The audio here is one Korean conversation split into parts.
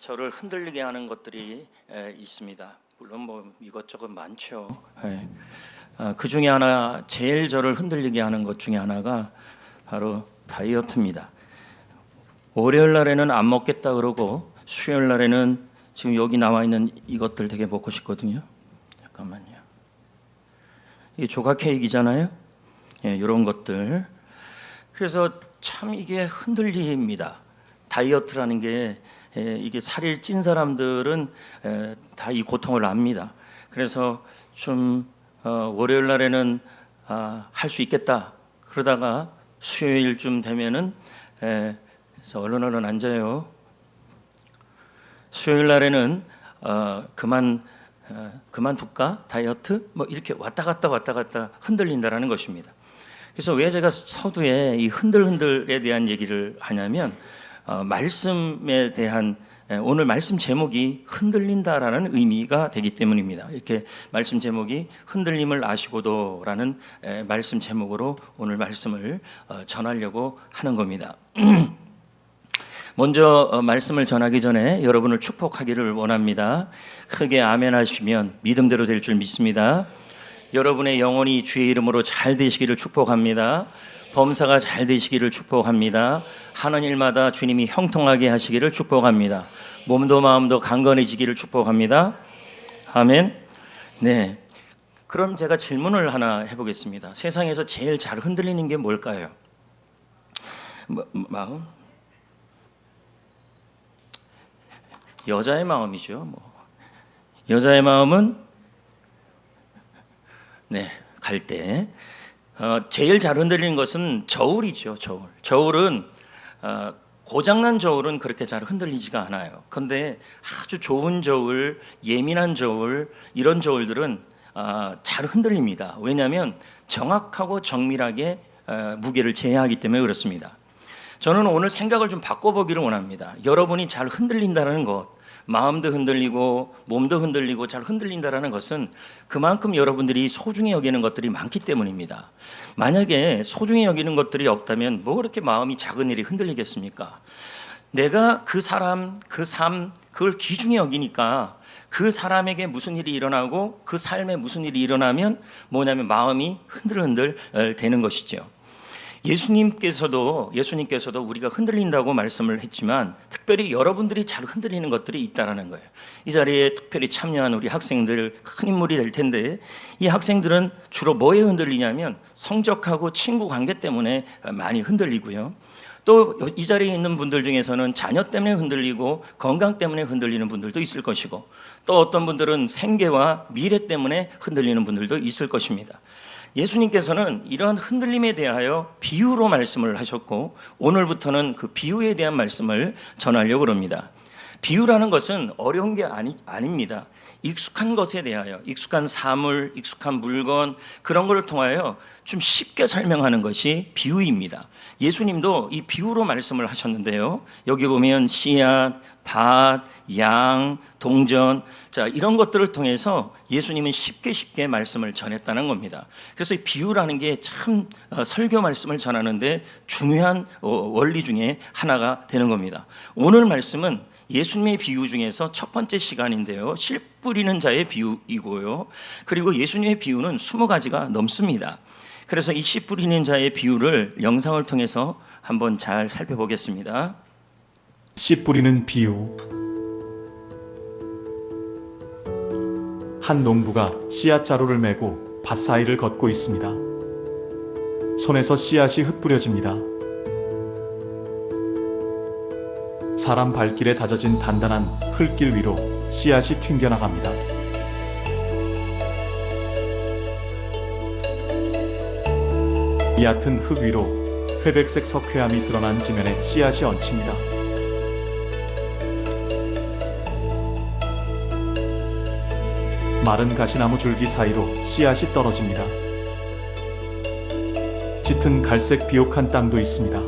저를 흔들리게 하는 것들이 있습니다. 물론 뭐 이것저것 많죠. 그 중에 하나 제일 저를 흔들리게 하는 것 중에 하나가 바로 다이어트입니다. 월요일 날에는 안 먹겠다 그러고 수요일 날에는 지금 여기 나와 있는 이것들 되게 먹고 싶거든요. 잠깐만요. 이 조각 케이크잖아요. 이런 것들. 그래서 참 이게 흔들립니다. 다이어트라는 게 이게 살이 찐 사람들은 다 이 고통을 압니다. 그래서 좀 월요일 날에는 할 수 있겠다 그러다가 수요일쯤 되면은 그래서 얼른 앉아요. 수요일 날에는 그만둘까 다이어트 뭐 이렇게 왔다 갔다 흔들린다라는 것입니다. 그래서 왜 제가 서두에 이 흔들흔들에 대한 얘기를 하냐면 말씀에 대한 오늘 말씀 제목이 흔들린다라는 의미가 되기 때문입니다. 이렇게 말씀 제목이 흔들림을 아시고도라는 말씀 제목으로 오늘 말씀을 전하려고 하는 겁니다. 먼저 말씀을 전하기 전에 여러분을 축복하기를 원합니다. 크게 아멘 하시면 믿음대로 될 줄 믿습니다. 여러분의 영혼이 주의 이름으로 잘 되시기를 축복합니다. 범사가 잘 되시기를 축복합니다. 하는 일마다 주님이 형통하게 하시기를 축복합니다. 몸도 마음도 강건해지기를 축복합니다. 아멘. 네. 그럼 제가 질문을 하나 해보겠습니다. 세상에서 제일 잘 흔들리는 게 뭘까요? 마음? 여자의 마음이죠. 여자의 마음은 갈 때 제일 잘 흔들리는 것은 저울이죠. 저울은 고장난 저울은 그렇게 잘 흔들리지가 않아요. 그런데 아주 좋은 저울, 예민한 저울 이런 저울들은 잘 흔들립니다. 왜냐하면 정확하고 정밀하게 무게를 제어하기 때문에 그렇습니다. 저는 오늘 생각을 좀 바꿔보기를 원합니다. 여러분이 잘 흔들린다는 것, 마음도 흔들리고 몸도 흔들리고 잘 흔들린다는 것은 그만큼 여러분들이 소중히 여기는 것들이 많기 때문입니다. 만약에 소중히 여기는 것들이 없다면 뭐 그렇게 마음이 작은 일이 흔들리겠습니까? 내가 그 사람, 그 삶, 그걸 귀중히 여기니까 그 사람에게 무슨 일이 일어나고 그 삶에 무슨 일이 일어나면 뭐냐면 마음이 흔들흔들 되는 것이죠. 예수님께서도 우리가 흔들린다고 말씀을 했지만 특별히 여러분들이 잘 흔들리는 것들이 있다라는 거예요. 이 자리에 특별히 참여한 우리 학생들 큰 인물이 될 텐데 이 학생들은 주로 뭐에 흔들리냐면 성적하고 친구 관계 때문에 많이 흔들리고요. 또 이 자리에 있는 분들 중에서는 자녀 때문에 흔들리고 건강 때문에 흔들리는 분들도 있을 것이고 또 어떤 분들은 생계와 미래 때문에 흔들리는 분들도 있을 것입니다. 예수님께서는 이러한 흔들림에 대하여 비유로 말씀을 하셨고 오늘부터는 그 비유에 대한 말씀을 전하려고 합니다. 비유라는 것은 어려운 게 아닙니다. 익숙한 것에 대하여 익숙한 사물, 익숙한 물건 그런 것을 통하여 좀 쉽게 설명하는 것이 비유입니다. 예수님도 이 비유로 말씀을 하셨는데요. 여기 보면 씨앗, 밭, 양, 동전 이런 것들을 통해서 예수님은 쉽게 말씀을 전했다는 겁니다. 그래서 이 비유라는 게 참 설교 말씀을 전하는데 중요한 원리 중에 하나가 되는 겁니다. 오늘 말씀은 예수님의 비유 중에서 첫 번째 시간인데요. 씨 뿌리는 자의 비유이고요. 그리고 예수님의 비유는 20가지가 넘습니다. 그래서 이 씨 뿌리는 자의 비유를 영상을 통해서 한번 잘 살펴보겠습니다. 씨 뿌리는 비유. 한 농부가 씨앗 자루를 메고 밭 사이를 걷고 있습니다. 손에서 씨앗이 흩뿌려집니다. 사람 발길에 다져진 단단한 흙길 위로 씨앗이 튕겨나갑니다. 얕은 흙 위로 회백색 석회암이 드러난 지면에 씨앗이 얹힙니다. 마른 가시나무 줄기 사이로 씨앗이 떨어집니다. 짙은 갈색 비옥한 땅도 있습니다.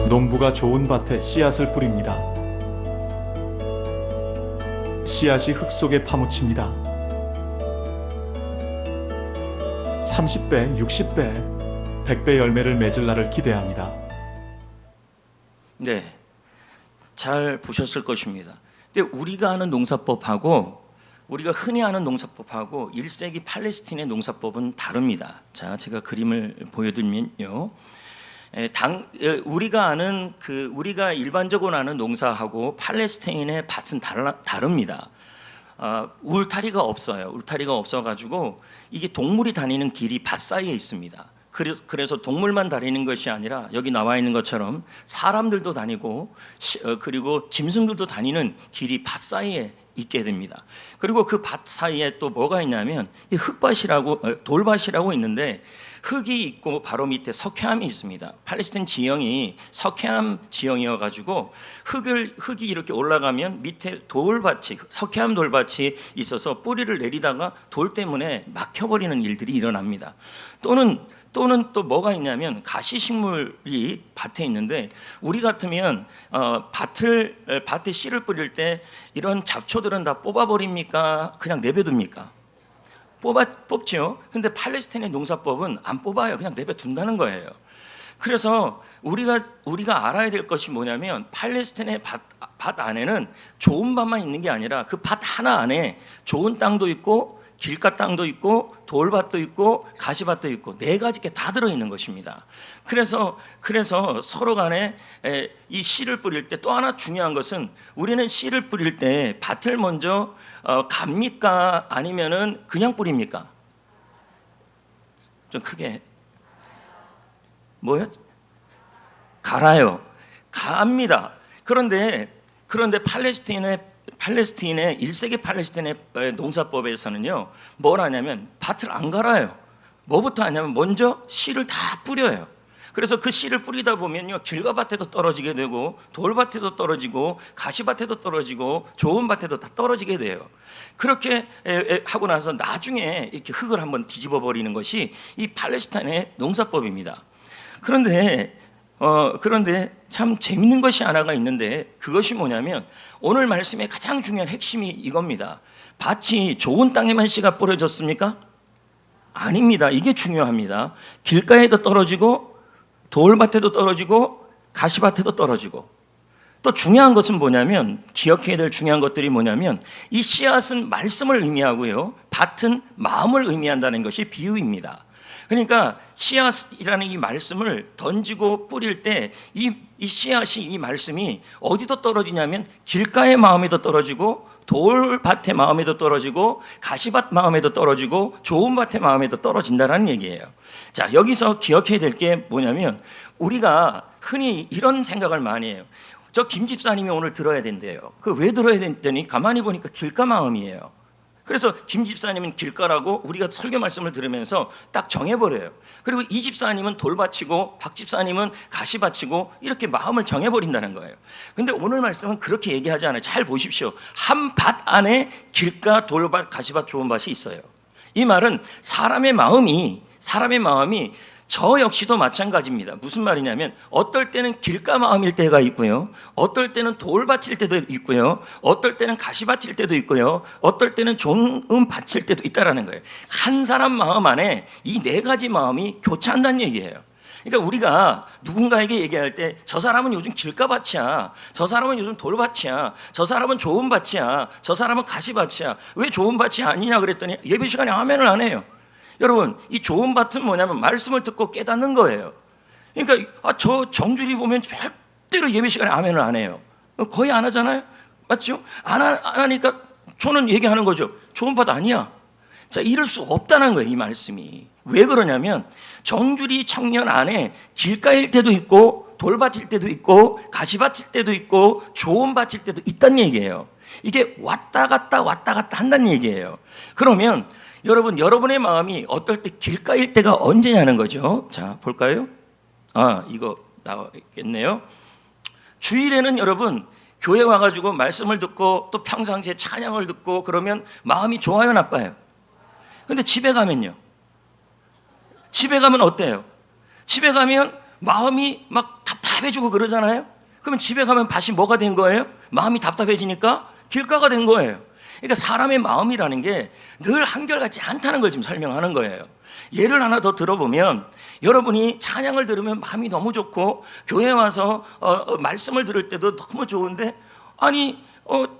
농부가 좋은 밭에 씨앗을 뿌립니다. 씨앗이 흙 속에 파묻힙니다. 30배, 60배, 100배 열매를 맺을 날을 기대합니다. 네, 잘 보셨을 것입니다. 근데 우리가 아는 농사법하고 우리가 흔히 아는 농사법하고 1세기 팔레스틴의 농사법은 다릅니다. 자, 제가 그림을 보여드리면요. 우리가 아는 우리가 일반적으로 아는 농사하고 팔레스타인의 밭은 다릅니다. 울타리가 없어요. 울타리가 없어가지고 이게 동물이 다니는 길이 밭 사이에 있습니다. 그래서 동물만 다니는 것이 아니라 여기 나와 있는 것처럼 사람들도 다니고 그리고 짐승들도 다니는 길이 밭 사이에 있게 됩니다. 그리고 그 밭 사이에 또 뭐가 있냐면 이 흙밭이라고 돌밭이라고 있는데 흙이 있고 바로 밑에 석회암이 있습니다. 팔레스타인 지형이 석회암 지형이어가지고 흙이 이렇게 올라가면 밑에 돌밭이 석회암 돌밭이 있어서 뿌리를 내리다가 돌 때문에 막혀버리는 일들이 일어납니다. 또는 또 뭐가 있냐면 가시식물이 밭에 있는데 우리 같으면 밭에 씨를 뿌릴 때 이런 잡초들은 다 뽑아버립니까? 그냥 내버립니까? 뽑죠. 근데 팔레스타인의 농사법은 안 뽑아요. 그냥 내버둔다는 거예요. 그래서 우리가 알아야 될 것이 뭐냐면 팔레스타인의 밭 안에는 좋은 밭만 있는 게 아니라 그 밭 하나 안에 좋은 땅도 있고 길가 땅도 있고 돌밭도 있고 가시밭도 있고 네 가지 게 다 들어 있는 것입니다. 그래서 서로 간에 이 씨를 뿌릴 때 또 하나 중요한 것은 우리는 씨를 뿌릴 때 밭을 먼저 갑니까? 아니면은 그냥 뿌립니까? 좀 크게. 뭐요? 갈아요. 갑니다. 그런데 팔레스타인의 1세기 팔레스타인의 농사법에서는요, 뭘 하냐면 밭을 안 갈아요. 뭐부터 하냐면 먼저 씨를 다 뿌려요. 그래서 그 씨를 뿌리다 보면요, 길가 밭에도 떨어지게 되고 돌밭에도 떨어지고 가시밭에도 떨어지고 좋은 밭에도 다 떨어지게 돼요. 그렇게 하고 나서 나중에 이렇게 흙을 한번 뒤집어 버리는 것이 이 팔레스타인의 농사법입니다. 그런데 참 재밌는 것이 하나가 있는데 그것이 뭐냐면 오늘 말씀의 가장 중요한 핵심이 이겁니다. 밭이 좋은 땅에만 씨가 뿌려졌습니까? 아닙니다. 이게 중요합니다. 길가에도 떨어지고 돌밭에도 떨어지고 가시밭에도 떨어지고 또 중요한 것은 뭐냐면 기억해야 될 중요한 것들이 뭐냐면 이 씨앗은 말씀을 의미하고요. 밭은 마음을 의미한다는 것이 비유입니다. 그러니까 씨앗이라는 이 말씀을 던지고 뿌릴 때 이 씨앗이 이 말씀이 어디도 떨어지냐면 길가의 마음에도 떨어지고 돌밭의 마음에도 떨어지고 가시밭 마음에도 떨어지고 좋은 밭의 마음에도 떨어진다는 얘기예요. 자, 여기서 기억해야 될 게 뭐냐면 우리가 흔히 이런 생각을 많이 해요. 저 김 집사님이 오늘 들어야 된대요. 그 왜 들어야 된다니 가만히 보니까 길가 마음이에요. 그래서 김 집사님은 길가라고 우리가 설교 말씀을 들으면서 딱 정해버려요. 그리고 이 집사님은 돌밭이고 박 집사님은 가시밭이고 이렇게 마음을 정해버린다는 거예요. 근데 오늘 말씀은 그렇게 얘기하지 않아요. 잘 보십시오. 한 밭 안에 길가, 돌밭, 가시밭, 좋은 밭이 있어요. 이 말은 사람의 마음이 저 역시도 마찬가지입니다. 무슨 말이냐면 어떨 때는 길가 마음일 때가 있고요. 어떨 때는 돌밭일 때도 있고요. 어떨 때는 가시밭일 때도 있고요. 어떨 때는 좋은 밭일 때도 있다라는 거예요. 한 사람 마음 안에 이 네 가지 마음이 교차한다는 얘기예요. 그러니까 우리가 누군가에게 얘기할 때 저 사람은 요즘 길가밭이야. 저 사람은 요즘 돌밭이야. 저 사람은 좋은 밭이야. 저 사람은 가시밭이야. 왜 좋은 밭이 아니냐 그랬더니 예배 시간에 아멘을 안 해요. 여러분, 이 좋은 밭은 뭐냐면 말씀을 듣고 깨닫는 거예요. 그러니까 저 정주리 보면 절대로 예배 시간에 아멘을 안 해요. 거의 안 하잖아요. 맞죠? 안 하니까 저는 얘기하는 거죠. 좋은 밭 아니야. 자, 이럴 수 없다는 거예요, 이 말씀이. 왜 그러냐면 정주리 청년 안에 길가일 때도 있고 돌밭일 때도 있고 가시밭일 때도 있고 좋은 밭일 때도 있다는 얘기예요. 이게 왔다 갔다 한다는 얘기예요. 그러면 여러분의 마음이 어떨 때 길가일 때가 언제냐는 거죠. 자, 볼까요? 이거 나오겠네요. 주일에는 여러분 교회 와가지고 말씀을 듣고 또 평상시에 찬양을 듣고 그러면 마음이 좋아요, 나빠요? 근데 집에 가면요? 집에 가면 어때요? 집에 가면 마음이 막 답답해지고 그러잖아요? 그러면 집에 가면 밭이 뭐가 된 거예요? 마음이 답답해지니까 길가가 된 거예요. 그러니까 사람의 마음이라는 게 늘 한결같지 않다는 걸 지금 설명하는 거예요. 예를 하나 더 들어보면 여러분이 찬양을 들으면 마음이 너무 좋고 교회 와서 말씀을 들을 때도 너무 좋은데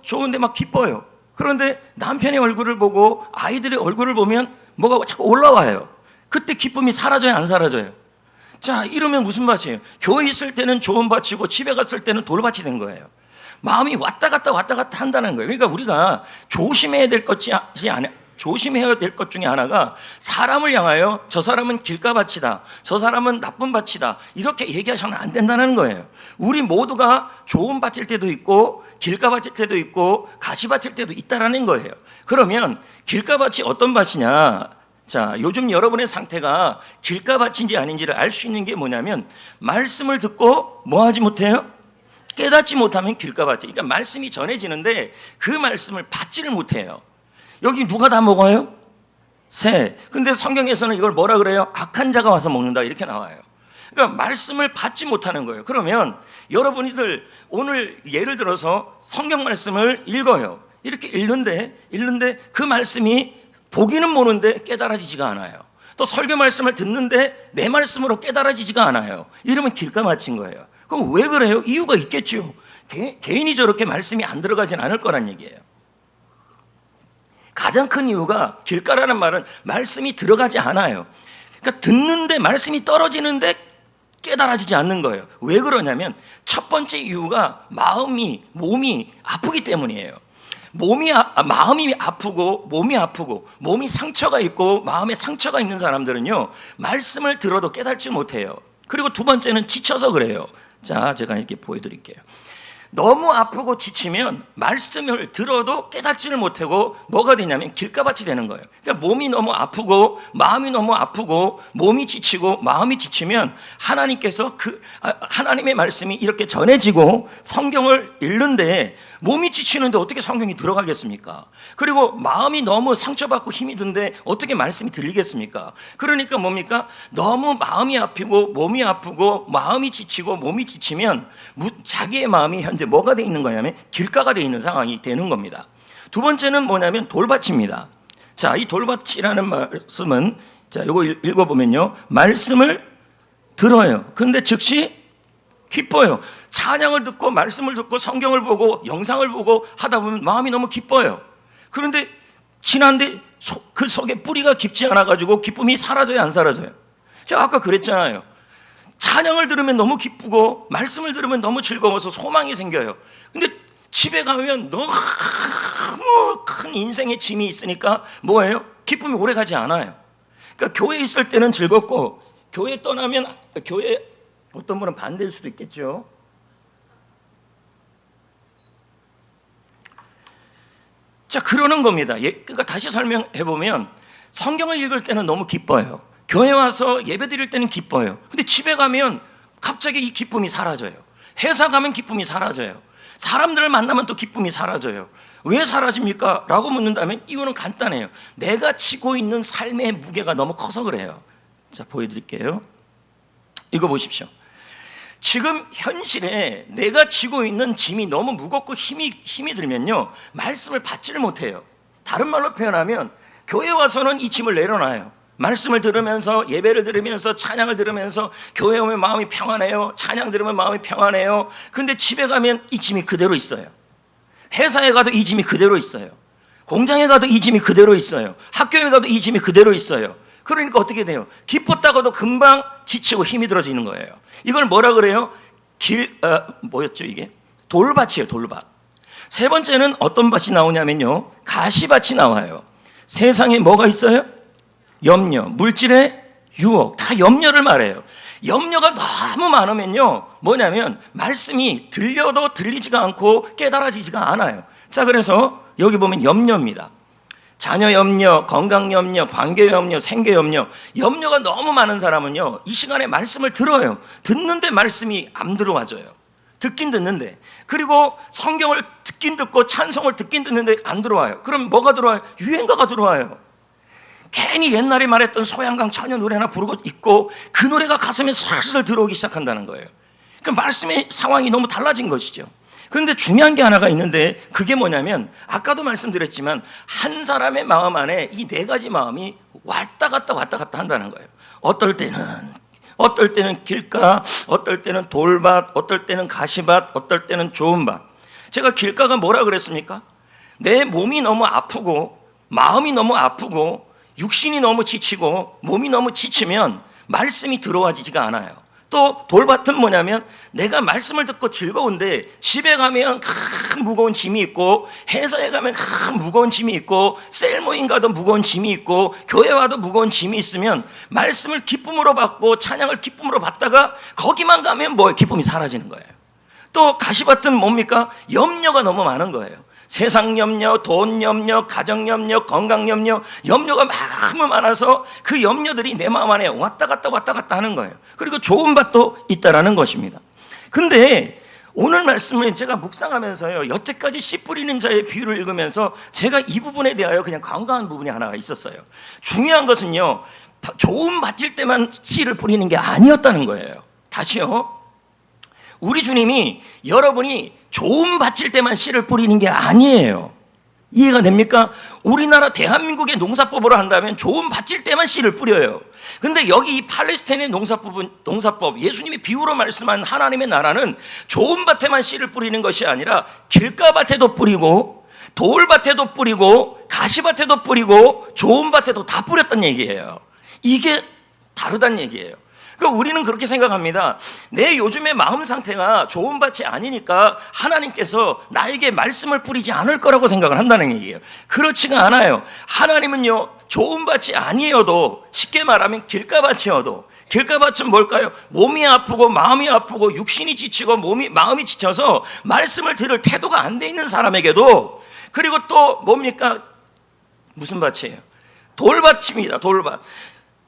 좋은데 막 기뻐요. 그런데 남편의 얼굴을 보고 아이들의 얼굴을 보면 뭐가 자꾸 올라와요. 그때 기쁨이 사라져요, 안 사라져요? 자, 이러면 무슨 밭이에요? 교회 있을 때는 좋은 밭이고 집에 갔을 때는 돌밭이 된 거예요. 마음이 왔다 갔다 한다는 거예요. 그러니까 우리가 조심해야 될 것 중에 하나가 사람을 향하여 저 사람은 길가밭이다, 저 사람은 나쁜 밭이다, 이렇게 얘기하셔는 안 된다는 거예요. 우리 모두가 좋은 밭일 때도 있고 길가밭일 때도 있고 가시밭일 때도 있다라는 거예요. 그러면 길가밭이 어떤 밭이냐? 자, 요즘 여러분의 상태가 길가밭인지 아닌지를 알 수 있는 게 뭐냐면 말씀을 듣고 뭐 하지 못해요? 깨닫지 못하면 길가밭이. 그러니까 말씀이 전해지는데 그 말씀을 받지를 못해요. 여기 누가 다 먹어요? 새. 근데 성경에서는 이걸 뭐라 그래요? 악한 자가 와서 먹는다, 이렇게 나와요. 그러니까 말씀을 받지 못하는 거예요. 그러면 여러분들 오늘 예를 들어서 성경 말씀을 읽어요. 이렇게 읽는데 그 말씀이 보기는 보는데 깨달아지지가 않아요. 또 설교 말씀을 듣는데 내 말씀으로 깨달아지지가 않아요. 이러면 길가 맞힌 거예요. 그럼 왜 그래요? 이유가 있겠죠. 개인이 저렇게 말씀이 안 들어가진 않을 거란 얘기예요. 가장 큰 이유가 길가라는 말은 말씀이 들어가지 않아요. 그러니까 듣는데 말씀이 떨어지는데 깨달아지지 않는 거예요. 왜 그러냐면 첫 번째 이유가 몸이 아프기 때문이에요. 마음이 아프고 몸이 상처가 있고 마음에 상처가 있는 사람들은요, 말씀을 들어도 깨닫지 못해요. 그리고 두 번째는 지쳐서 그래요. 자, 제가 이렇게 보여드릴게요. 너무 아프고 지치면 말씀을 들어도 깨닫지를 못하고 뭐가 되냐면 길가밭이 되는 거예요. 그러니까 몸이 너무 아프고 마음이 너무 아프고 몸이 지치고 마음이 지치면 하나님께서 하나님의 말씀이 이렇게 전해지고 성경을 읽는데 몸이 지치는데 어떻게 성경이 들어가겠습니까? 그리고 마음이 너무 상처받고 힘이 든데 어떻게 말씀이 들리겠습니까? 그러니까 뭡니까? 너무 마음이 아프고 몸이 아프고 마음이 지치고 몸이 지치면 자기의 마음이 현재 뭐가 돼 있는 거냐면 길가가 돼 있는 상황이 되는 겁니다. 두 번째는 뭐냐면 돌밭입니다. 자, 이 돌밭이라는 말씀은 자, 이거 읽어보면요, 말씀을 들어요. 근데 즉시 기뻐요. 찬양을 듣고 말씀을 듣고 성경을 보고 영상을 보고 하다 보면 마음이 너무 기뻐요. 그런데 지난데 그 속에 뿌리가 깊지 않아가지고 기쁨이 사라져요, 안 사라져요? 제가 아까 그랬잖아요. 찬양을 들으면 너무 기쁘고 말씀을 들으면 너무 즐거워서 소망이 생겨요. 근데 집에 가면 너무 큰 인생의 짐이 있으니까 뭐예요? 기쁨이 오래 가지 않아요. 그러니까 교회에 있을 때는 즐겁고 교회 떠나면 교회 어떤 분은 반대일 수도 있겠죠. 자, 그러는 겁니다. 그러니까 다시 설명해 보면 성경을 읽을 때는 너무 기뻐요. 교회 와서 예배 드릴 때는 기뻐요. 근데 집에 가면 갑자기 이 기쁨이 사라져요. 회사 가면 기쁨이 사라져요. 사람들을 만나면 또 기쁨이 사라져요. 왜 사라집니까? 라고 묻는다면 이유는 간단해요. 내가 지고 있는 삶의 무게가 너무 커서 그래요. 자, 보여드릴게요. 이거 보십시오. 지금 현실에 내가 지고 있는 짐이 너무 무겁고 힘이 들면요, 말씀을 받지를 못해요. 다른 말로 표현하면 교회 와서는 이 짐을 내려놔요. 말씀을 들으면서 예배를 들으면서 찬양을 들으면서 교회 오면 마음이 평안해요. 찬양 들으면 마음이 평안해요. 근데 집에 가면 이 짐이 그대로 있어요. 회사에 가도 이 짐이 그대로 있어요. 공장에 가도 이 짐이 그대로 있어요. 학교에 가도 이 짐이 그대로 있어요. 그러니까 어떻게 돼요? 기뻤다고도 금방 지치고 힘이 들어지는 거예요. 이걸 뭐라 그래요? 뭐였죠 이게? 돌밭이에요, 돌밭. 세 번째는 어떤 밭이 나오냐면요, 가시밭이 나와요. 세상에 뭐가 있어요? 염려, 물질의 유혹, 다 염려를 말해요. 염려가 너무 많으면요, 뭐냐면 말씀이 들려도 들리지가 않고 깨달아지지가 않아요. 자, 그래서 여기 보면 염려입니다. 자녀 염려, 건강 염려, 관계 염려, 생계 염려. 염려가 너무 많은 사람은요, 이 시간에 말씀을 들어요. 듣는데 말씀이 안 들어와져요. 듣긴 듣는데. 그리고 성경을 듣긴 듣고 찬송을 듣긴 듣는데 안 들어와요. 그럼 뭐가 들어와요? 유행가가 들어와요. 괜히 옛날에 말했던 소양강 처녀 노래나 부르고 있고 그 노래가 가슴에 슬슬 들어오기 시작한다는 거예요. 그 말씀의 상황이 너무 달라진 것이죠. 그런데 중요한 게 하나가 있는데 그게 뭐냐면 아까도 말씀드렸지만 한 사람의 마음 안에 이 네 가지 마음이 왔다 갔다 한다는 거예요. 어떨 때는 길가, 어떨 때는 돌밭, 어떨 때는 가시밭, 어떨 때는 좋은 밭. 제가 길가가 뭐라 그랬습니까? 내 몸이 너무 아프고 마음이 너무 아프고 육신이 너무 지치고 몸이 너무 지치면 말씀이 들어와지지가 않아요. 또 돌밭은 뭐냐면 내가 말씀을 듣고 즐거운데 집에 가면 큰 무거운 짐이 있고 회사에 가면 큰 무거운 짐이 있고 셀모임 가도 무거운 짐이 있고 교회 와도 무거운 짐이 있으면 말씀을 기쁨으로 받고 찬양을 기쁨으로 받다가 거기만 가면 뭐예요? 기쁨이 사라지는 거예요. 또 가시밭은 뭡니까? 염려가 너무 많은 거예요. 세상 염려, 돈 염려, 가정 염려, 건강 염려, 염려가 너무 많아서 그 염려들이 내 마음 안에 왔다 갔다 하는 거예요. 그리고 좋은 밭도 있다라는 것입니다. 근데 오늘 말씀을 제가 묵상하면서요, 여태까지 씨 뿌리는 자의 비유를 읽으면서 제가 이 부분에 대하여 그냥 간과한 부분이 하나가 있었어요. 중요한 것은요, 좋은 밭일 때만 씨를 뿌리는 게 아니었다는 거예요. 다시요. 우리 주님이 여러분이 좋은 밭일 때만 씨를 뿌리는 게 아니에요. 이해가 됩니까? 우리나라 대한민국의 농사법으로 한다면 좋은 밭일 때만 씨를 뿌려요. 근데 여기 이 팔레스타인의 농사법, 예수님이 비유로 말씀한 하나님의 나라는 좋은 밭에만 씨를 뿌리는 것이 아니라 길가밭에도 뿌리고 돌밭에도 뿌리고 가시밭에도 뿌리고 좋은 밭에도 다 뿌렸단 얘기예요. 이게 다르단 얘기예요. 그러니까 우리는 그렇게 생각합니다. 내 요즘의 마음 상태가 좋은 밭이 아니니까 하나님께서 나에게 말씀을 뿌리지 않을 거라고 생각을 한다는 얘기예요. 그렇지가 않아요. 하나님은요, 좋은 밭이 아니어도, 쉽게 말하면 길가밭이어도, 길가밭은 뭘까요? 몸이 아프고 마음이 아프고 육신이 지치고 마음이 지쳐서 말씀을 들을 태도가 안 돼 있는 사람에게도, 그리고 또 뭡니까? 무슨 밭이에요? 돌밭입니다. 돌밭.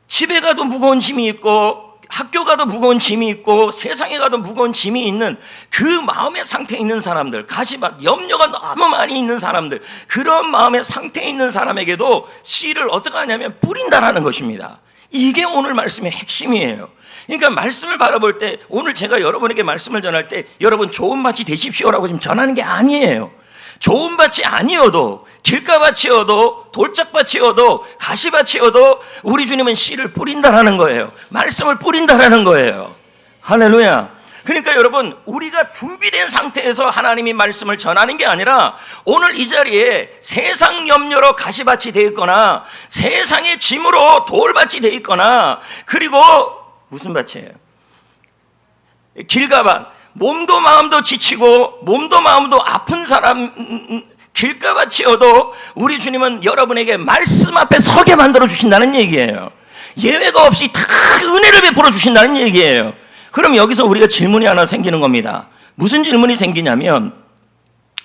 집에 가도 무거운 짐이 있고 학교 가도 무거운 짐이 있고 세상에 가도 무거운 짐이 있는 그 마음의 상태에 있는 사람들, 가시밭, 염려가 너무 많이 있는 사람들, 그런 마음의 상태에 있는 사람에게도 씨를 어떻게 하냐면 뿌린다라는 것입니다. 이게 오늘 말씀의 핵심이에요. 그러니까 말씀을 바라볼 때, 오늘 제가 여러분에게 말씀을 전할 때 여러분 좋은 밭이 되십시오라고 지금 전하는 게 아니에요. 좋은 밭이 아니어도, 길가밭이어도, 돌짝밭이어도, 가시밭이어도 우리 주님은 씨를 뿌린다라는 거예요. 말씀을 뿌린다라는 거예요. 할렐루야. 그러니까 여러분, 우리가 준비된 상태에서 하나님이 말씀을 전하는 게 아니라 오늘 이 자리에 세상 염려로 가시밭이 되어 있거나 세상의 짐으로 돌밭이 되어 있거나, 그리고 무슨 밭이에요? 길가밭. 몸도 마음도 지치고 몸도 마음도 아픈 사람, 길가밭이어도 우리 주님은 여러분에게 말씀 앞에 서게 만들어 주신다는 얘기예요. 예외가 없이 다 은혜를 베풀어 주신다는 얘기예요. 그럼 여기서 우리가 질문이 하나 생기는 겁니다. 무슨 질문이 생기냐면,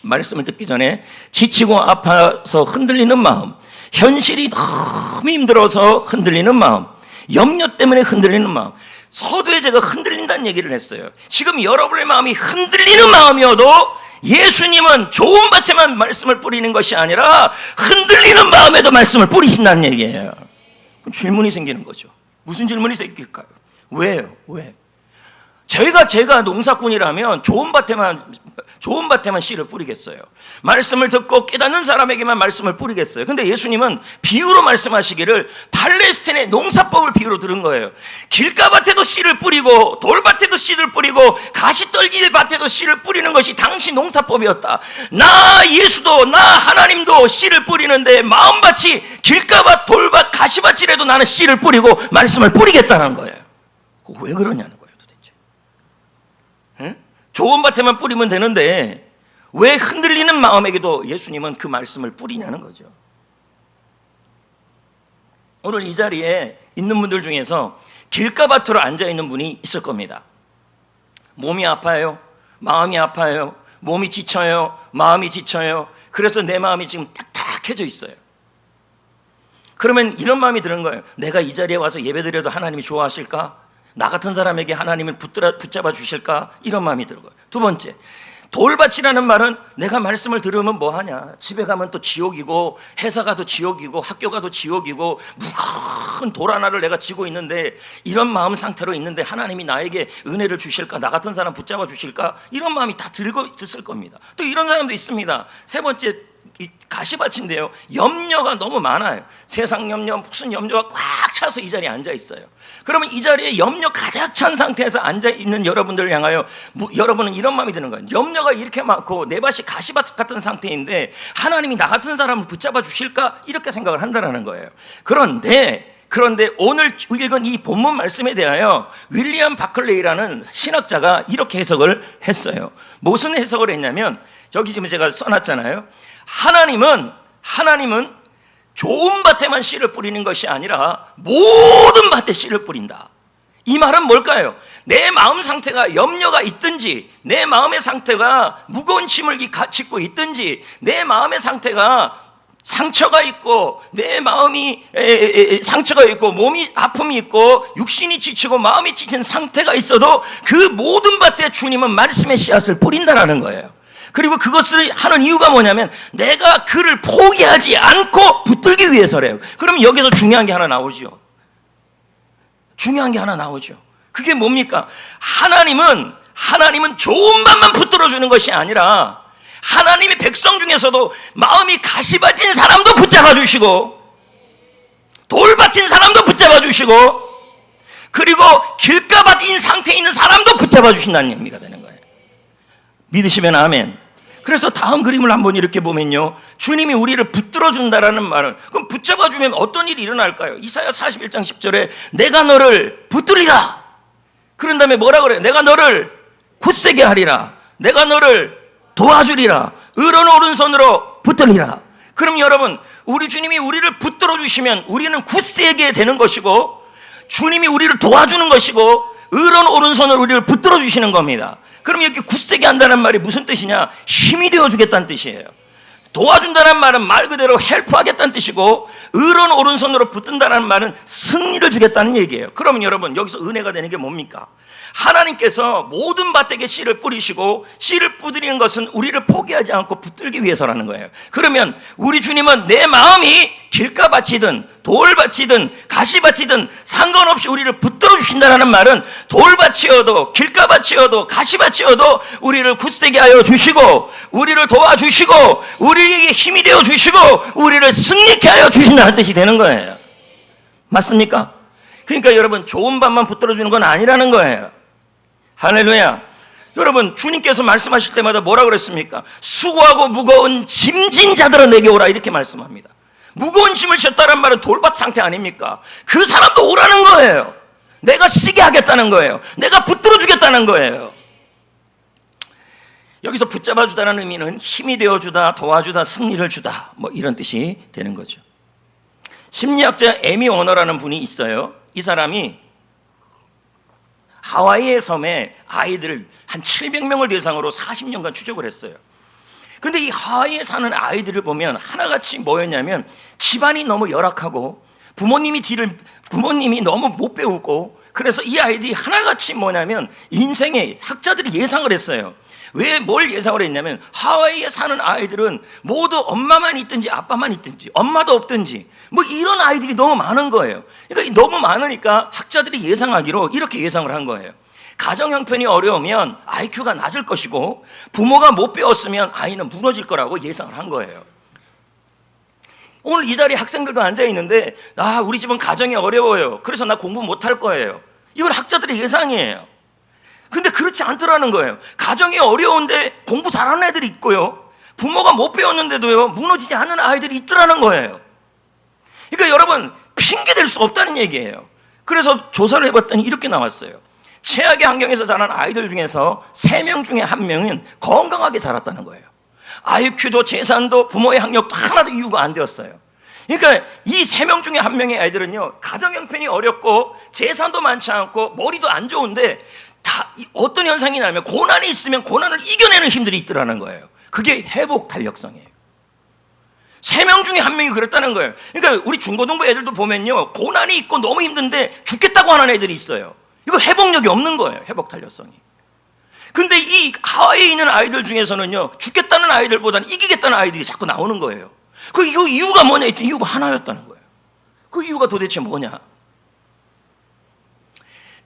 말씀을 듣기 전에 지치고 아파서 흔들리는 마음, 현실이 너무 힘들어서 흔들리는 마음, 염려 때문에 흔들리는 마음, 서두에 제가 흔들린다는 얘기를 했어요. 지금 여러분의 마음이 흔들리는 마음이어도 예수님은 좋은 밭에만 말씀을 뿌리는 것이 아니라 흔들리는 마음에도 말씀을 뿌리신다는 얘기예요. 그럼 질문이 생기는 거죠. 무슨 질문이 생길까요? 왜요? 왜? 제가 농사꾼이라면 좋은 밭에만 씨를 뿌리겠어요. 말씀을 듣고 깨닫는 사람에게만 말씀을 뿌리겠어요. 근데 예수님은 비유로 말씀하시기를 팔레스타인의 농사법을 비유로 들은 거예요. 길가밭에도 씨를 뿌리고 돌밭에도 씨를 뿌리고 가시떨기 밭에도 씨를 뿌리는 것이 당시 농사법이었다. 나 예수도, 나 하나님도 씨를 뿌리는데 마음밭이 길가밭, 돌밭, 가시밭이라도 나는 씨를 뿌리고 말씀을 뿌리겠다는 거예요. 왜 그러냐는 거예요. 좋은 밭에만 뿌리면 되는데 왜 흔들리는 마음에게도 예수님은 그 말씀을 뿌리냐는 거죠. 오늘 이 자리에 있는 분들 중에서 길가밭으로 앉아있는 분이 있을 겁니다. 몸이 아파요, 마음이 아파요, 몸이 지쳐요, 마음이 지쳐요. 그래서 내 마음이 지금 딱딱해져 있어요. 그러면 이런 마음이 드는 거예요. 내가 이 자리에 와서 예배드려도 하나님이 좋아하실까? 나 같은 사람에게 하나님을 붙잡아 주실까? 이런 마음이 들고요. 두 번째, 돌밭이라는 말은 내가 말씀을 들으면 뭐하냐, 집에 가면 또 지옥이고 회사 가도 지옥이고 학교 가도 지옥이고 무거운 돌 하나를 내가 쥐고 있는데 이런 마음 상태로 있는데 하나님이 나에게 은혜를 주실까? 나 같은 사람 붙잡아 주실까? 이런 마음이 다 들고 있을 겁니다. 또 이런 사람도 있습니다. 세 번째, 이 가시밭인데요, 염려가 너무 많아요. 세상 염려, 무슨 염려가 꽉 차서 이 자리에 앉아 있어요. 그러면 이 자리에 염려 가득 찬 상태에서 앉아 있는 여러분들을 향하여 여러분은 이런 마음이 드는 거예요. 염려가 이렇게 많고 내 밭이 가시밭 같은 상태인데 하나님이 나 같은 사람을 붙잡아 주실까? 이렇게 생각을 한다는 거예요. 그런데 오늘 읽은 이 본문 말씀에 대하여 윌리엄 바클레이라는 신학자가 이렇게 해석을 했어요. 무슨 해석을 했냐면, 여기 지금 제가 써놨잖아요. 하나님은 좋은 밭에만 씨를 뿌리는 것이 아니라 모든 밭에 씨를 뿌린다. 이 말은 뭘까요? 내 마음 상태가 염려가 있든지, 내 마음의 상태가 무거운 짐을 짓고 있든지, 내 마음의 상태가 상처가 있고, 내 마음이 상처가 있고, 몸이 아픔이 있고, 육신이 지치고 마음이 지친 상태가 있어도 그 모든 밭에 주님은 말씀의 씨앗을 뿌린다라는 거예요. 그리고 그것을 하는 이유가 뭐냐면 내가 그를 포기하지 않고 붙들기 위해서래요. 그러면 여기서 중요한 게 하나 나오죠. 그게 뭡니까? 하나님은 좋은 밭만 붙들어 주는 것이 아니라 하나님의 백성 중에서도 마음이 가시밭인 사람도 붙잡아 주시고, 돌밭인 사람도 붙잡아 주시고, 그리고 길가밭인 상태에 있는 사람도 붙잡아 주신다는 의미가 되는 거예요. 믿으시면 아멘. 그래서 다음 그림을 한번 이렇게 보면요, 주님이 우리를 붙들어 준다라는 말은, 그럼 붙잡아 주면 어떤 일이 일어날까요? 이사야 41장 10절에 내가 너를 붙들리라. 그런 다음에 뭐라 그래요? 내가 너를 굳세게 하리라. 내가 너를 도와주리라. 의로운 오른손으로 붙들리라. 그럼 여러분, 우리 주님이 우리를 붙들어 주시면 우리는 굳세게 되는 것이고, 주님이 우리를 도와주는 것이고, 의로운 오른손으로 우리를 붙들어 주시는 겁니다. 그럼 이렇게 굳세게 한다는 말이 무슨 뜻이냐? 힘이 되어 주겠다는 뜻이에요. 도와준다는 말은 말 그대로 헬프하겠다는 뜻이고, 의로운 오른손으로 붙든다는 말은 승리를 주겠다는 얘기예요. 그러면 여러분, 여기서 은혜가 되는 게 뭡니까? 하나님께서 모든 밭에게 씨를 뿌리시고, 씨를 뿌리는 것은 우리를 포기하지 않고 붙들기 위해서라는 거예요. 그러면 우리 주님은 내 마음이 길가밭이든 돌밭이든 가시밭이든 상관없이 우리를 붙들어 주신다는 말은 돌밭이어도 길가밭이어도 가시밭이어도 우리를 굳세게 하여 주시고, 우리를 도와주시고, 우리에게 힘이 되어 주시고, 우리를 승리케 하여 주신다는 뜻이 되는 거예요. 맞습니까? 그러니까 여러분, 좋은 밭만 붙들어 주는 건 아니라는 거예요. 할렐루야. 여러분, 주님께서 말씀하실 때마다 뭐라 그랬습니까? 수고하고 무거운 짐진 자들아 내게 오라, 이렇게 말씀합니다. 무거운 짐을 졌다는 말은 돌밭 상태 아닙니까? 그 사람도 오라는 거예요. 내가 쉬게 하겠다는 거예요. 내가 붙들어 주겠다는 거예요. 여기서 붙잡아 주다는 의미는 힘이 되어 주다, 도와주다, 승리를 주다, 뭐 이런 뜻이 되는 거죠. 심리학자 에미 워너라는 분이 있어요. 이 사람이 하와이의 섬에 아이들을 한 700명을 대상으로 40년간 추적을 했어요. 근데 이 하와이에 사는 아이들을 보면 하나같이 뭐였냐면, 집안이 너무 열악하고 부모님이 너무 못 배우고, 그래서 이 아이들이 하나같이 뭐냐면 인생에 학자들이 예상을 했어요. 왜 뭘 예상을 했냐면, 하와이에 사는 아이들은 모두 엄마만 있든지 아빠만 있든지 엄마도 없든지 뭐 이런 아이들이 너무 많은 거예요. 그러니까 너무 많으니까 학자들이 예상하기로 이렇게 예상을 한 거예요. 가정 형편이 어려우면 IQ가 낮을 것이고, 부모가 못 배웠으면 아이는 무너질 거라고 예상을 한 거예요. 오늘 이 자리에 학생들도 앉아 있는데, 우리 집은 가정이 어려워요, 그래서 나 공부 못할 거예요, 이건 학자들의 예상이에요. 근데 그렇지 않더라는 거예요. 가정이 어려운데 공부 잘하는 애들이 있고요, 부모가 못 배웠는데도요 무너지지 않는 아이들이 있더라는 거예요. 그러니까 여러분, 핑계 댈 수 없다는 얘기예요. 그래서 조사를 해봤더니 이렇게 나왔어요. 최악의 환경에서 자란 아이들 중에서 3명 중에 1명은 건강하게 자랐다는 거예요. IQ도 재산도 부모의 학력도 하나도 이유가 안 되었어요. 그러니까 이 3명 중에 1명의 아이들은요, 가정 형편이 어렵고 재산도 많지 않고 머리도 안 좋은데 다 어떤 현상이 나면, 고난이 있으면 고난을 이겨내는 힘들이 있더라는 거예요. 그게 회복 탄력성이에요. 3명 중에 1명이 그랬다는 거예요. 그러니까 우리 중고등부 애들도 보면요, 고난이 있고 너무 힘든데 죽겠다고 하는 애들이 있어요. 이거 회복력이 없는 거예요, 회복 탄력성이. 근데 이 하와이에 있는 아이들 중에서는요, 죽겠다는 아이들보다는 이기겠다는 아이들이 자꾸 나오는 거예요. 그 이유가 뭐냐 했더니 이유가 하나였다는 거예요. 그 이유가 도대체 뭐냐?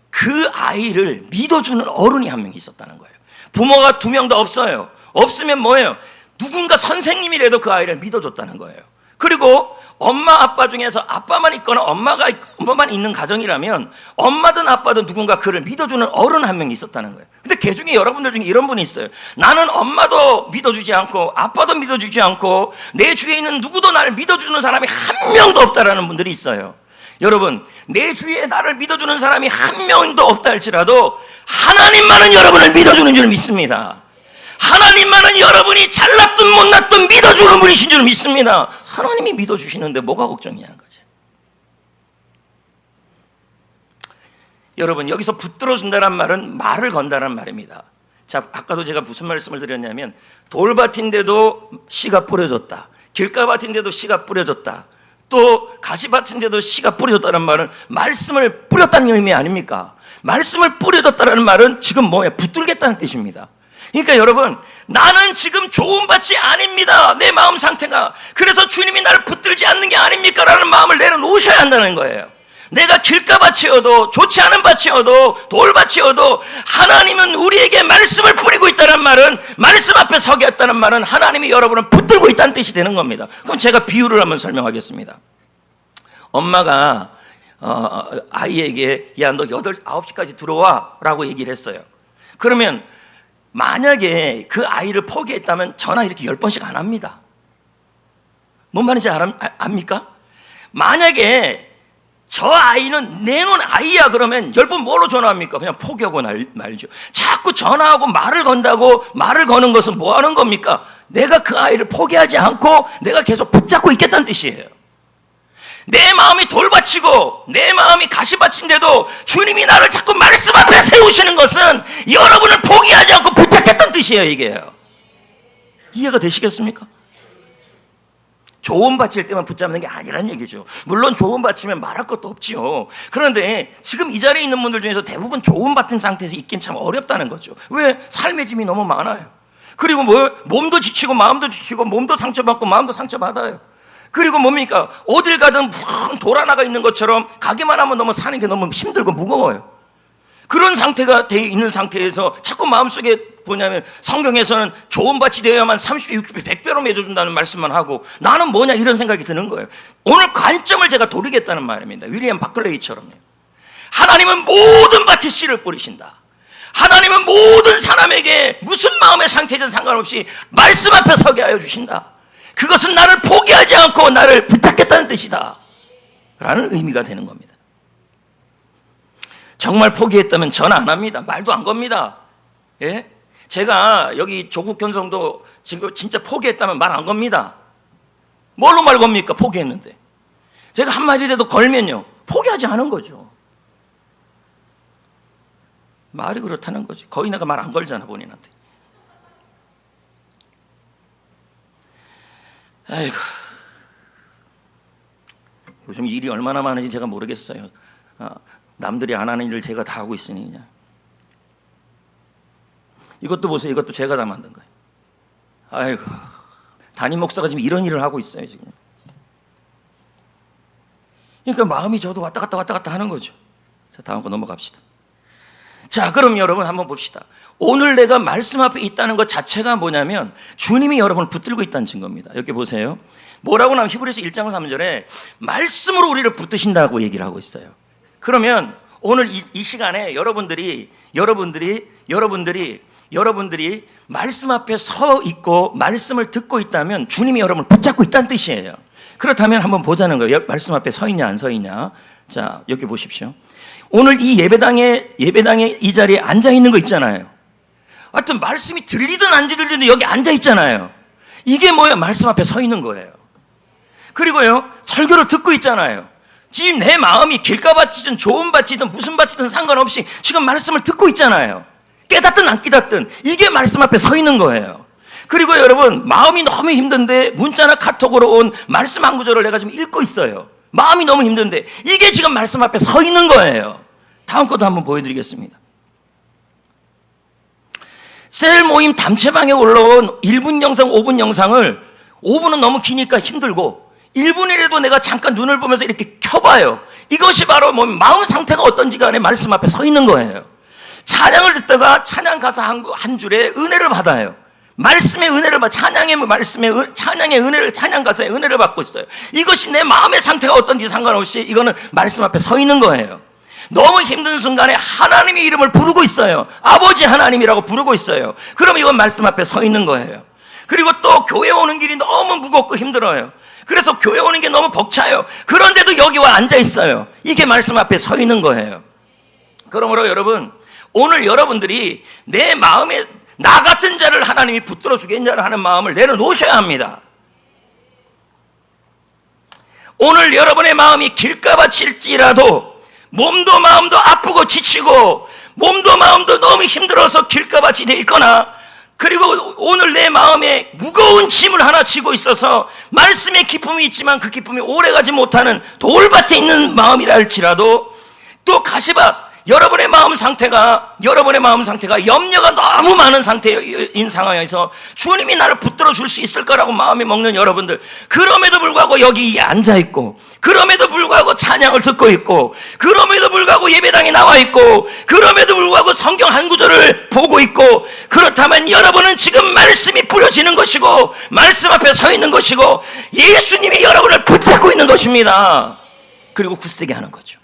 그 아이를 믿어주는 어른이 1명 있었다는 거예요. 부모가 2명도 없어요. 없으면 뭐예요? 누군가 선생님이라도 그 아이를 믿어줬다는 거예요. 그리고 엄마 아빠 중에서 아빠만 있거나 엄마만 있는 가정이라면 엄마든 아빠든 누군가 그를 믿어주는 어른 한 명이 있었다는 거예요. 근데 그 중에 여러분들 중에 이런 분이 있어요. 나는 엄마도 믿어주지 않고 아빠도 믿어주지 않고 내 주위에 있는 누구도 나를 믿어주는 사람이 한 명도 없다라는 분들이 있어요. 여러분, 내 주위에 나를 믿어주는 사람이 한 명도 없다 할지라도 하나님만은 여러분을 믿어주는 줄 믿습니다. 하나님만은 여러분이 잘났든 못났든 믿어주는 분이신 줄 믿습니다. 하나님이 믿어주시는데 뭐가 걱정이냐는 거죠. 여러분, 여기서 붙들어준다는 말은 말을 건다는 말입니다. 자, 아까도 제가 무슨 말씀을 드렸냐면 돌밭인데도 씨가 뿌려졌다, 길가밭인데도 씨가 뿌려졌다, 또 가시밭인데도 씨가 뿌려졌다는 말은 말씀을 뿌렸다는 의미 아닙니까? 말씀을 뿌려졌다는 말은 지금 뭐예요? 붙들겠다는 뜻입니다. 그러니까 여러분, 나는 지금 좋은 밭이 아닙니다, 내 마음 상태가. 그래서 주님이 나를 붙들지 않는 게 아닙니까? 라는 마음을 내려놓으셔야 한다는 거예요. 내가 길가밭이어도 좋지 않은 밭이어도 돌밭이어도 하나님은 우리에게 말씀을 뿌리고 있다는 말은, 말씀 앞에 서겠다는 말은 하나님이 여러분을 붙들고 있다는 뜻이 되는 겁니다. 그럼 제가 비유를 한번 설명하겠습니다. 엄마가 아이에게 야, 너 9시까지 들어와 라고 얘기를 했어요. 그러면 만약에 그 아이를 포기했다면 전화 이렇게 10번씩 안 합니다. 뭔 말인지 압니까? 만약에 저 아이는 내 눈 아이야 그러면 10번 뭐로 전화합니까? 그냥 포기하고 말죠. 자꾸 전화하고 말을 건다고, 말을 거는 것은 뭐 하는 겁니까? 내가 그 아이를 포기하지 않고 내가 계속 붙잡고 있겠다는 뜻이에요. 내 마음이 돌밭이고 내 마음이 가시밭인데도 주님이 나를 자꾸 말씀 앞에 세우시는 것은 여러분을 포기하지 않고 붙잡겠다는 뜻이에요. 이게요. 이해가 되시겠습니까? 좋은 밭일 때만 붙잡는 게 아니란 얘기죠. 물론 좋은 밭이면 말할 것도 없지요. 그런데 지금 이 자리에 있는 분들 중에서 대부분 좋은 밭인 상태에서 있긴 참 어렵다는 거죠. 왜? 삶의 짐이 너무 많아요. 그리고 몸도 지치고 마음도 지치고 몸도 상처받고 마음도 상처받아요. 그리고 뭡니까? 어딜 가든 돌 하나가 있는 것처럼 가기만 하면 너무 사는 게 너무 힘들고 무거워요. 그런 상태가 돼 있는 상태에서 자꾸 마음속에 뭐냐면 성경에서는 좋은 밭이 되어야만 30배, 60배, 100배로 맺어준다는 말씀만 하고 나는 뭐냐 이런 생각이 드는 거예요. 오늘 관점을 제가 돌리겠다는 말입니다. 윌리엄 바클레이처럼요. 하나님은 모든 밭에 씨를 뿌리신다. 하나님은 모든 사람에게 무슨 마음의 상태든 상관없이 말씀 앞에 서게 하여 주신다. 그것은 나를 포기하지 않고 나를 붙잡겠다는 뜻이다 라는 의미가 되는 겁니다. 정말 포기했다면 전화 안 합니다. 말도 안 겁니다. 예? 제가 여기 조국 견성도 지금 진짜 포기했다면 말 안 겁니다. 뭘로 말 겁니까? 포기했는데. 제가 한마디라도 걸면요, 포기하지 않은 거죠. 말이 그렇다는 거지. 거의 내가 말 안 걸잖아, 본인한테. 아이고, 요즘 일이 얼마나 많은지 제가 모르겠어요. 남들이 안 하는 일을 제가 다 하고 있으니 그냥. 이것도 보세요. 이것도 제가 다 만든 거예요. 아이고, 담임 목사가 지금 이런 일을 하고 있어요 지금. 그러니까 마음이 저도 왔다 갔다 하는 거죠. 자, 다음 거 넘어갑시다. 자, 그럼 여러분 한번 봅시다. 오늘 내가 말씀 앞에 있다는 것 자체가 뭐냐면 주님이 여러분을 붙들고 있다는 증거입니다. 여기 보세요. 뭐라고 나오면 히브리서 1장 3절에 말씀으로 우리를 붙드신다고 얘기를 하고 있어요. 그러면 오늘 이 시간에 여러분들이 말씀 앞에 서 있고 말씀을 듣고 있다면 주님이 여러분을 붙잡고 있다는 뜻이에요. 그렇다면 한번 보자는 거예요. 말씀 앞에 서 있냐 안 서 있냐. 자, 여기 보십시오. 오늘 이 예배당에 이 자리에 앉아 있는 거 있잖아요. 하여튼 말씀이 들리든 안 들리든 여기 앉아 있잖아요. 이게 뭐예요? 말씀 앞에 서 있는 거예요. 그리고요, 설교를 듣고 있잖아요. 지금 내 마음이 길가밭이든 좋은 밭이든 무슨 밭이든 상관없이 지금 말씀을 듣고 있잖아요. 깨닫든 안 깨닫든 이게 말씀 앞에 서 있는 거예요. 그리고 여러분, 마음이 너무 힘든데 문자나 카톡으로 온 말씀 한 구절을 내가 지금 읽고 있어요. 마음이 너무 힘든데 이게 지금 말씀 앞에 서 있는 거예요. 다음 것도 한번 보여드리겠습니다. 셀 모임 단체방에 올라온 1분 영상, 5분 영상을 5분은 너무 기니까 힘들고 1분이라도 내가 잠깐 눈을 보면서 이렇게 켜봐요. 이것이 바로 마음 상태가 어떤지 간에 말씀 앞에 서 있는 거예요. 찬양을 듣다가 찬양 가사 한 줄에 은혜를 받아요. 말씀의 은혜를 찬양의 은혜를, 찬양 가사의 은혜를 받고 있어요. 이것이 내 마음의 상태가 어떤지 상관없이 이거는 말씀 앞에 서 있는 거예요. 너무 힘든 순간에 하나님의 이름을 부르고 있어요. 아버지 하나님이라고 부르고 있어요. 그럼 이건 말씀 앞에 서 있는 거예요. 그리고 또 교회 오는 길이 너무 무겁고 힘들어요. 그래서 교회 오는 게 너무 벅차요. 그런데도 여기 와 앉아 있어요. 이게 말씀 앞에 서 있는 거예요. 그러므로 여러분, 오늘 여러분들이 내 마음에 나 같은 자를 하나님이 붙들어 주겠냐는 하는 마음을 내려놓으셔야 합니다. 오늘 여러분의 마음이 길가봐 칠지라도 몸도 마음도 아프고 지치고 몸도 마음도 너무 힘들어서 길가밭이 돼 있거나, 그리고 오늘 내 마음에 무거운 짐을 하나 지고 있어서 말씀의 기쁨이 있지만 그 기쁨이 오래가지 못하는 돌밭에 있는 마음이라 할지라도, 또 가시밭, 여러분의 마음 상태가 염려가 너무 많은 상태인 상황에서 주님이 나를 붙들어 줄 수 있을 거라고 마음이 먹는 여러분들, 그럼에도 불구하고 여기 앉아 있고, 그럼에도 불구하고 찬양을 듣고 있고, 그럼에도 불구하고 예배당에 나와 있고, 그럼에도 불구하고 성경 한 구절을 보고 있고, 그렇다면 여러분은 지금 말씀이 뿌려지는 것이고 말씀 앞에 서 있는 것이고 예수님이 여러분을 붙잡고 있는 것입니다. 그리고 굳세게 하는 거죠.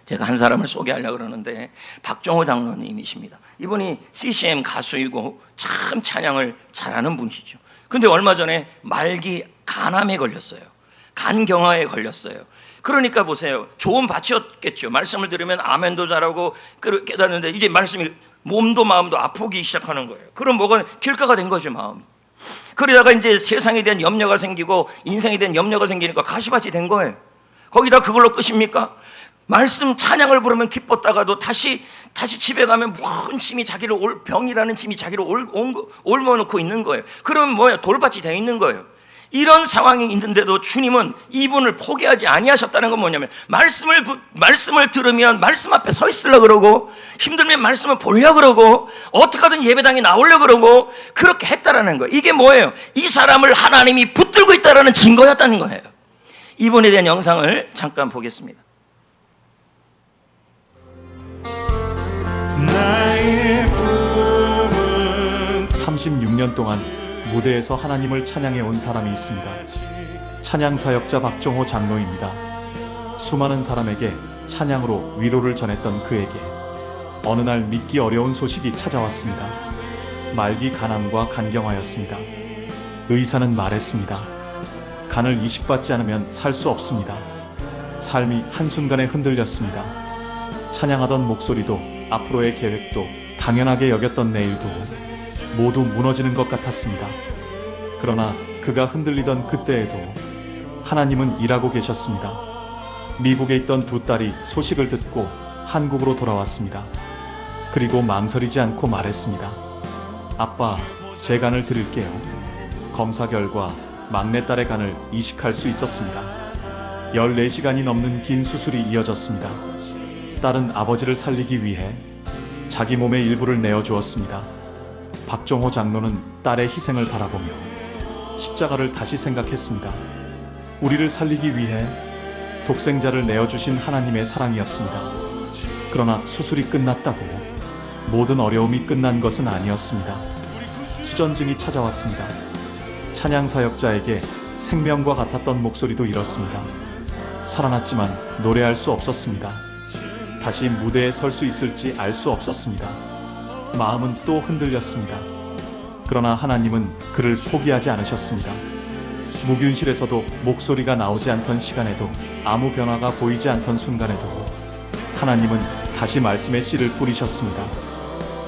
제가 한 사람을 소개하려고 그러는데 박정호 장로님이십니다. 이분이 CCM 가수이고 참 찬양을 잘하는 분이시죠. 근데 얼마 전에 말기 간암에 걸렸어요. 간경화에 걸렸어요. 그러니까 보세요. 좋은 밭이었겠죠. 말씀을 들으면 아멘도 잘하고 깨닫는데 이제 말씀이 몸도 마음도 아프기 시작하는 거예요. 그럼 뭐가 길가가 된 거죠, 마음이. 그러다가 이제 세상에 대한 염려가 생기고 인생에 대한 염려가 생기니까 가시밭이 된 거예요. 거기다 그걸로 끝입니까? 말씀 찬양을 부르면 기뻤다가도 다시 집에 가면 무슨 짐이 병이라는 짐이 자기를 옮겨놓고 있는 거예요. 그러면 뭐예요? 돌밭이 되어 있는 거예요. 이런 상황이 있는데도 주님은 이분을 포기하지 아니하셨다는 건 뭐냐면, 말씀을 들으면 말씀 앞에 서 있으려고 그러고, 힘들면 말씀을 보려고 그러고, 어떻게 하든 예배당에 나오려고 그러고, 그렇게 했다라는 거예요. 이게 뭐예요? 이 사람을 하나님이 붙들고 있다라는 증거였다는 거예요. 이분에 대한 영상을 잠깐 보겠습니다. 36년 동안 무대에서 하나님을 찬양해 온 사람이 있습니다. 찬양 사역자 박종호 장로입니다. 수많은 사람에게 찬양으로 위로를 전했던 그에게 어느 날 믿기 어려운 소식이 찾아왔습니다. 말기 간암과 간경화였습니다. 의사는 말했습니다. 간을 이식받지 않으면 살 수 없습니다. 삶이 한순간에 흔들렸습니다. 찬양하던 목소리도 앞으로의 계획도 당연하게 여겼던 내일도 모두 무너지는 것 같았습니다. 그러나 그가 흔들리던 그때에도 하나님은 일하고 계셨습니다. 미국에 있던 두 딸이 소식을 듣고 한국으로 돌아왔습니다. 그리고 망설이지 않고 말했습니다. 아빠, 제 간을 드릴게요. 검사 결과 막내딸의 간을 이식할 수 있었습니다. 14시간이 넘는 긴 수술이 이어졌습니다. 딸은 아버지를 살리기 위해 자기 몸의 일부를 내어주었습니다. 박종호 장로는 딸의 희생을 바라보며 십자가를 다시 생각했습니다. 우리를 살리기 위해 독생자를 내어주신 하나님의 사랑이었습니다. 그러나 수술이 끝났다고 모든 어려움이 끝난 것은 아니었습니다. 수전증이 찾아왔습니다. 찬양 사역자에게 생명과 같았던 목소리도 잃었습니다. 살아났지만 노래할 수 없었습니다. 다시 무대에 설 수 있을지 알 수 없었습니다. 마음은 또 흔들렸습니다. 그러나 하나님은 그를 포기하지 않으셨습니다. 무균실에서도 목소리가 나오지 않던 시간에도, 아무 변화가 보이지 않던 순간에도 하나님은 다시 말씀의 씨를 뿌리셨습니다.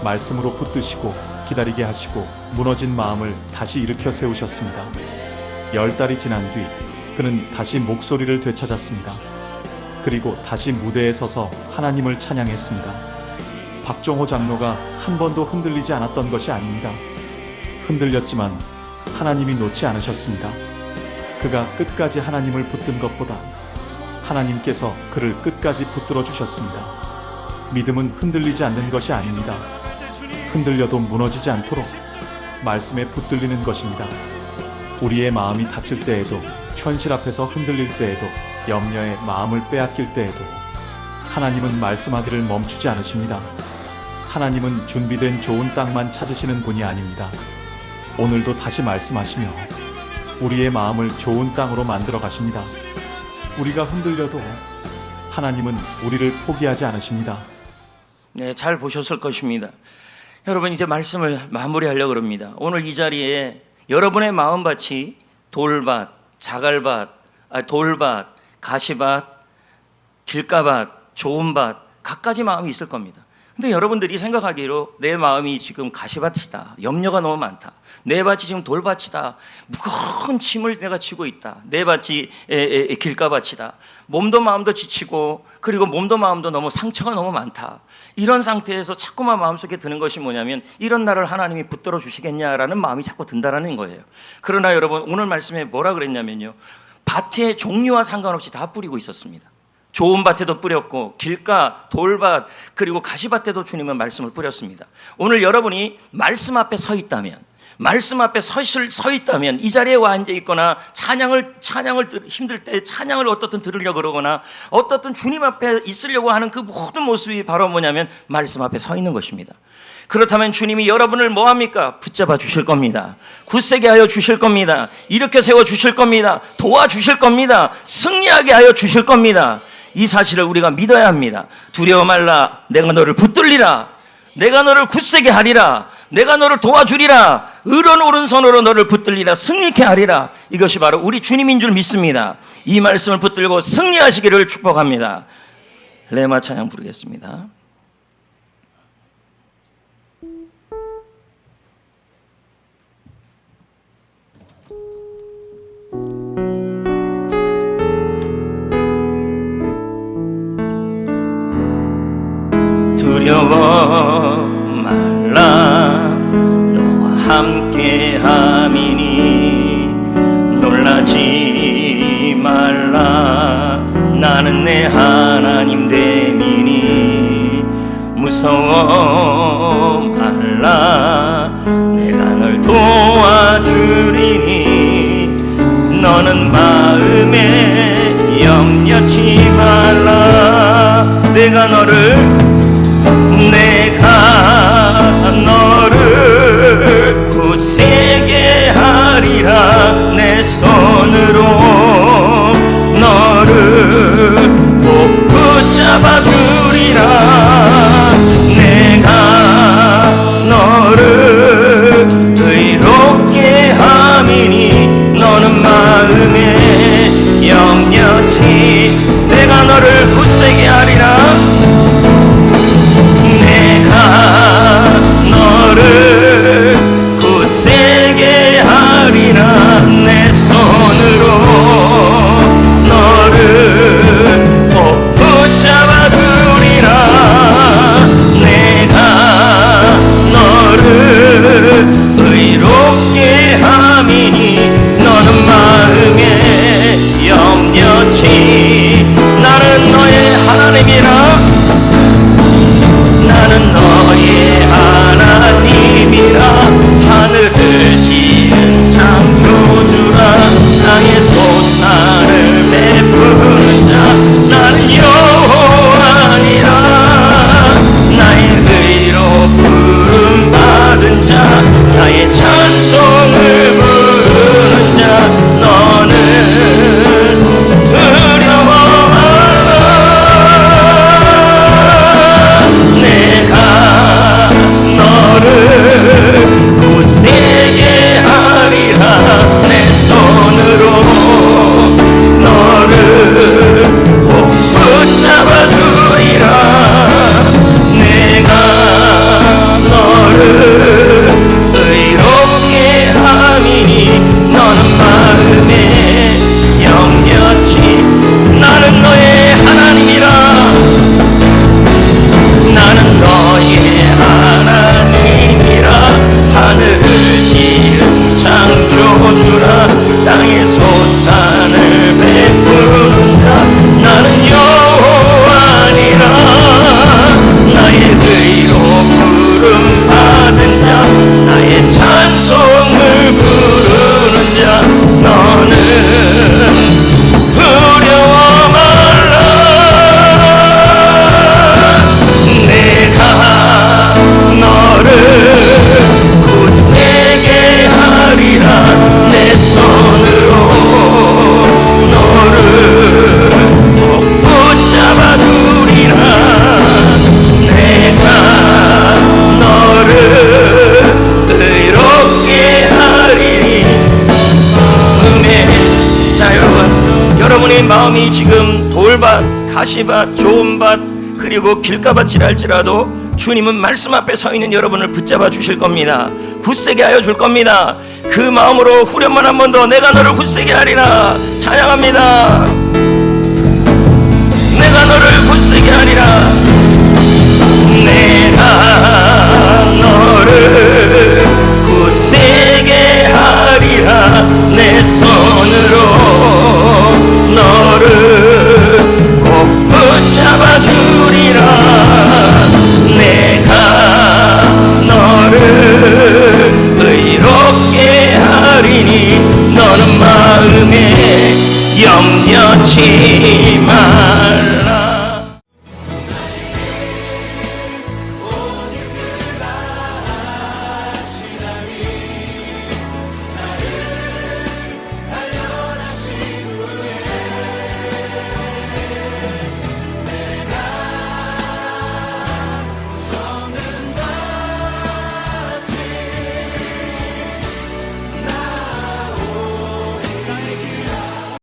말씀으로 붙드시고 기다리게 하시고 무너진 마음을 다시 일으켜 세우셨습니다. 10달이 지난 뒤 그는 다시 목소리를 되찾았습니다. 그리고 다시 무대에 서서 하나님을 찬양했습니다. 박종호 장로가 한 번도 흔들리지 않았던 것이 아닙니다. 흔들렸지만 하나님이 놓지 않으셨습니다. 그가 끝까지 하나님을 붙든 것보다 하나님께서 그를 끝까지 붙들어 주셨습니다. 믿음은 흔들리지 않는 것이 아닙니다. 흔들려도 무너지지 않도록 말씀에 붙들리는 것입니다. 우리의 마음이 다칠 때에도, 현실 앞에서 흔들릴 때에도, 염려에 마음을 빼앗길 때에도 하나님은 말씀하기를 멈추지 않으십니다. 하나님은 준비된 좋은 땅만 찾으시는 분이 아닙니다. 오늘도 다시 말씀하시며 우리의 마음을 좋은 땅으로 만들어 가십니다. 우리가 흔들려도 하나님은 우리를 포기하지 않으십니다. 네, 잘 보셨을 것입니다. 여러분, 이제 말씀을 마무리하려고 합니다. 오늘 이 자리에 여러분의 마음밭이 돌밭, 자갈밭, 돌밭, 가시밭, 길가밭, 좋은 밭, 갖가지 마음이 있을 겁니다. 근데 여러분들이 생각하기로 내 마음이 지금 가시밭이다, 염려가 너무 많다, 내 밭이 지금 돌밭이다, 무거운 짐을 내가 지고 있다, 내 밭이 길가밭이다, 몸도 마음도 지치고 그리고 몸도 마음도 너무 상처가 너무 많다, 이런 상태에서 자꾸만 마음속에 드는 것이 뭐냐면 이런 나를 하나님이 붙들어 주시겠냐라는 마음이 자꾸 든다라는 거예요. 그러나 여러분, 오늘 말씀에 뭐라 그랬냐면요, 밭의 종류와 상관없이 다 뿌리고 있었습니다. 좋은 밭에도 뿌렸고 길가, 돌밭, 그리고 가시밭에도 주님은 말씀을 뿌렸습니다. 오늘 여러분이 말씀 앞에 서 있다면, 말씀 앞에 서 있다면, 이 자리에 와 앉아 있거나 찬양을 힘들 때 찬양을 어떻든 들으려고 그러거나 어떻든 주님 앞에 있으려고 하는 그 모든 모습이 바로 뭐냐면 말씀 앞에 서 있는 것입니다. 그렇다면 주님이 여러분을 뭐합니까? 붙잡아 주실 겁니다. 굳세게 하여 주실 겁니다. 일으켜 세워 주실 겁니다. 도와주실 겁니다. 승리하게 하여 주실 겁니다. 이 사실을 우리가 믿어야 합니다. 두려워 말라, 내가 너를 붙들리라, 내가 너를 굳세게 하리라, 내가 너를 도와주리라, 의로운 오른손으로 너를 붙들리라, 승리케 하리라. 이것이 바로 우리 주님인 줄 믿습니다. 이 말씀을 붙들고 승리하시기를 축복합니다. 레마 찬양 부르겠습니다. 두려워 말라, 너와 함께 함이니 놀라지 말라, 나는 내 하나님 됨이니 무서워 말라, 내가 널 도와주리니 너는 마음에 염려치 말라, 내가 너를 굳세게 하리라, 내 손으로 너를 꼭 붙잡아 주리라, 내가 너를 의롭게 함이니 너는 마음에 염려치, 내가 너를 굳세게 하리라, 너를 굳세게 하리라, 내 손으로 너를 꼭 붙잡아 주리라. 마음이 지금 돌밭, 가시밭, 좋은 밭 그리고 길가밭이라 할지라도 주님은 말씀 앞에 서 있는 여러분을 붙잡아 주실 겁니다. 굳세게 하여 줄 겁니다. 그 마음으로 후렴만 한 번 더 내가 너를 굳세게 하리라 찬양합니다.